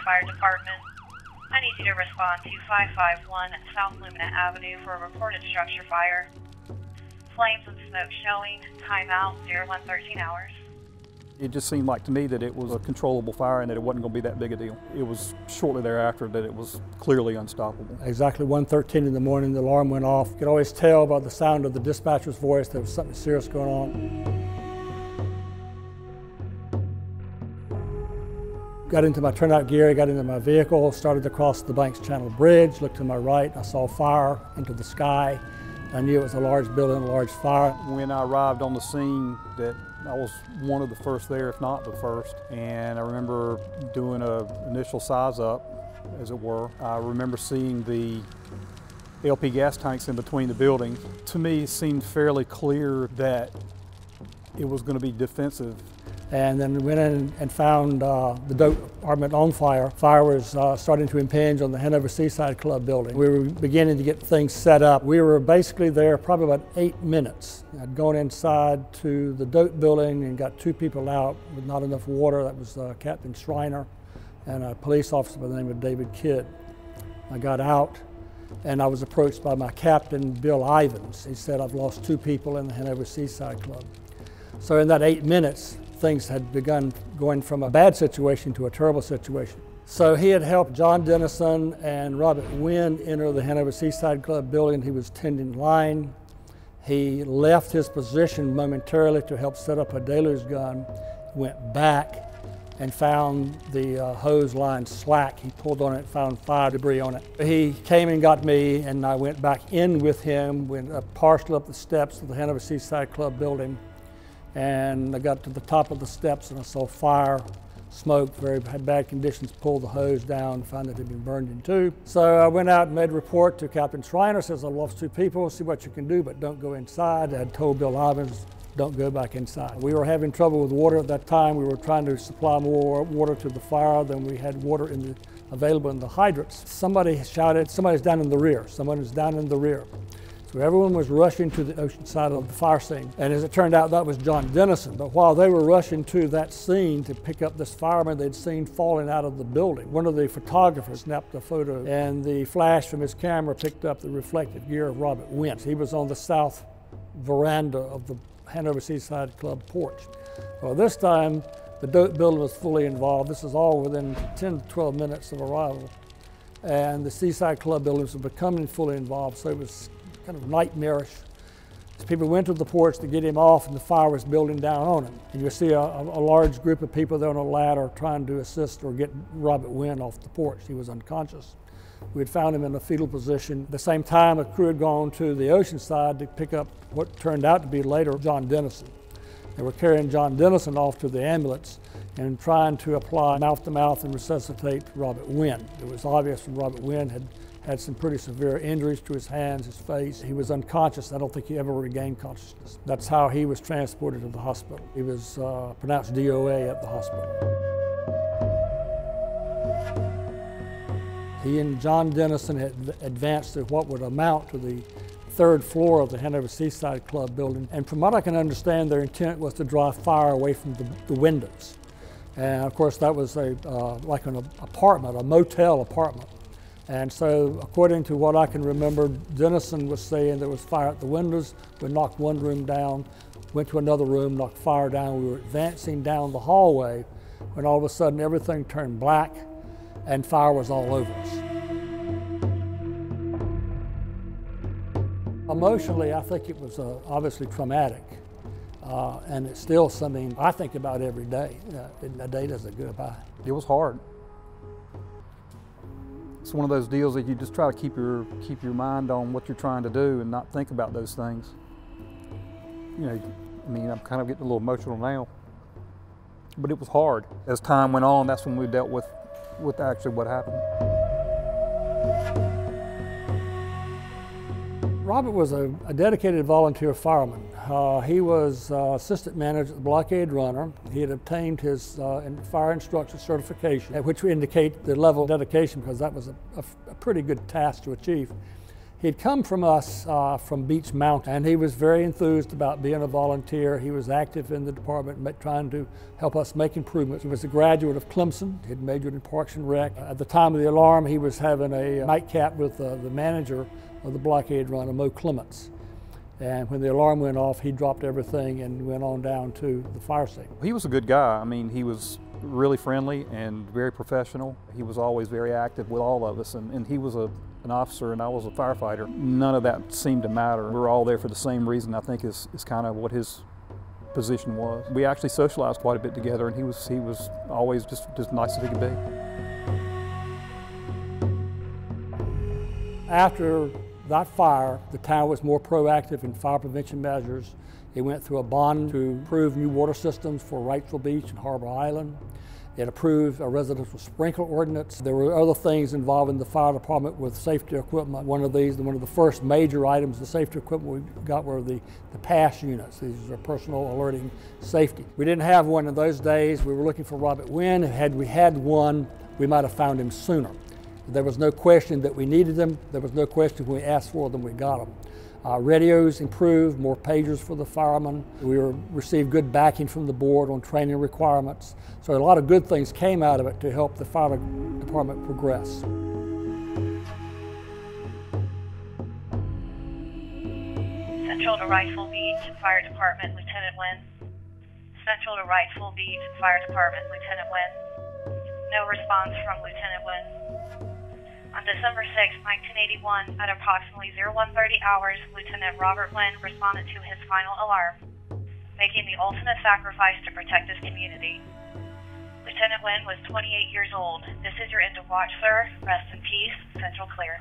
Fire Department. I need you to respond to 551 South Luminant Avenue for a reported structure fire. Flames and smoke showing. Timeout 0113 hours. It just seemed like to me that it was a controllable fire and that it wasn't going to be that big a deal. It was shortly thereafter that it was clearly unstoppable. Exactly 1:13 in the morning, the alarm went off. You could always tell by the sound of the dispatcher's voice there was something serious going on. Got into my turnout gear, got into my vehicle, started to cross the Banks Channel Bridge, looked to my right, I saw fire into the sky. I knew it was a large building, a large fire. When I arrived on the scene, that I was one of the first there, if not the first, and I remember doing an initial size up, as it were. I remember seeing the LP gas tanks in between the buildings. To me, it seemed fairly clear that it was going to be defensive. And then we went in and found the Doak Apartment on fire. Fire was starting to impinge on the Hanover Seaside Club building. We were beginning to get things set up. We were basically there probably about 8 minutes. I'd gone inside to the Doak building and got 2 people out with not enough water. That was Captain Schreiner and a police officer by the name of David Kidd. I got out and I was approached by my captain, Bill Ivins. He said, "I've lost 2 people in the Hanover Seaside Club." So in that 8 minutes, things had begun going from a bad situation to a terrible situation. So he had helped John Dennison and Robert Wynn enter the Hanover Seaside Club building. He was tending line. He left his position momentarily to help set up a deluge gun, went back and found the hose line slack. He pulled on it, found fire debris on it. He came and got me, and I went back in with him, went partially up the steps of the Hanover Seaside Club building. And I got to the top of the steps and I saw fire, smoke, had bad conditions, pulled the hose down, found that it had been burned in 2. So I went out and made a report to Captain Schreiner, says, "I've lost 2 people, see what you can do, but don't go inside." I had told Bill Ivins, "Don't go back inside." We were having trouble with water at that time. We were trying to supply more water to the fire than we had water available in the hydrants. Somebody shouted, "Somebody's down in the rear, someone is down in the rear." So everyone was rushing to the ocean side of the fire scene. And as it turned out, that was John Dennison. But while they were rushing to that scene to pick up this fireman they'd seen falling out of the building, one of the photographers snapped a photo, and the flash from his camera picked up the reflective gear of Robert Wynn. He was on the south veranda of the Hanover Seaside Club porch. Well, this time, the Doak building was fully involved. This is all within 10 to 12 minutes of arrival. And the Seaside Club buildings were becoming fully involved, so it was kind of nightmarish. So people went to the porch to get him off, and the fire was building down on him. And you see a large group of people there on a ladder trying to assist or get Robert Wynn off the porch. He was unconscious. We had found him in a fetal position. At the same time, a crew had gone to the ocean side to pick up what turned out to be later John Dennison. They were carrying John Dennison off to the ambulance and trying to apply mouth-to-mouth and resuscitate Robert Wynn. It was obvious that Robert Wynn had some pretty severe injuries to his hands, his face. He was unconscious. I don't think he ever regained consciousness. That's how he was transported to the hospital. He was pronounced DOA at the hospital. He and John Dennison had advanced to what would amount to the 3rd floor of the Hanover Seaside Club building. And from what I can understand, their intent was to drive fire away from the windows. And of course, that was like an apartment, a motel apartment. And so, according to what I can remember, Dennison was saying there was fire at the windows. We knocked one room down, went to another room, knocked fire down. We were advancing down the hallway when all of a sudden everything turned black and fire was all over us. Emotionally, I think it was obviously traumatic. And it's still something I think about every day. A day doesn't go by. It was hard. It's one of those deals that you just try to keep your mind on what you're trying to do and not think about those things. You know, I mean, I'm kind of getting a little emotional now, but it was hard. As time went on, that's when we dealt with actually what happened. Robert was a dedicated volunteer fireman. He was assistant manager at the Blockade Runner. He had obtained his fire instructor certification, which would indicate the level of dedication because that was a pretty good task to achieve. He'd come from us from Beach Mountain, and he was very enthused about being a volunteer. He was active in the department, trying to help us make improvements. He was a graduate of Clemson. He'd majored in Parks and Rec. At the time of the alarm, he was having a nightcap with the manager of the blockade runner, Mo Clements. And when the alarm went off, he dropped everything and went on down to the fire station. He was a good guy. I mean, he was really friendly and very professional. He was always very active with all of us, and he was an officer and I was a firefighter. None of that seemed to matter. We were all there for the same reason, I think is kind of what his position was. We actually socialized quite a bit together, and he was always just nice as he could be. After that fire, the town was more proactive in fire prevention measures. It went through a bond to improve new water systems for Wrightsville Beach and Harbor Island. It approved a residential sprinkler ordinance. There were other things involving the fire department with safety equipment. One of the first major items of safety equipment we got were the PASS units. These are personal alerting safety. We didn't have one in those days. We were looking for Robert Wynn. Had we had one, we might have found him sooner. There was no question that we needed them. There was no question when we asked for them, we got them. Radios improved, more pagers for the firemen. We received good backing from the board on training requirements. So a lot of good things came out of it to help the fire department progress. Central to Wrightsville Beach Fire Department, Lieutenant Wynn. Central to Wrightsville Beach Fire Department, Lieutenant Wynn. No response from Lieutenant Wynn. On December 6, 1981, at approximately 0130 hours, Lieutenant Robert Wynn responded to his final alarm, making the ultimate sacrifice to protect his community. Lieutenant Wynn was 28 years old. This is your end of watch, sir. Rest in peace. Central clear.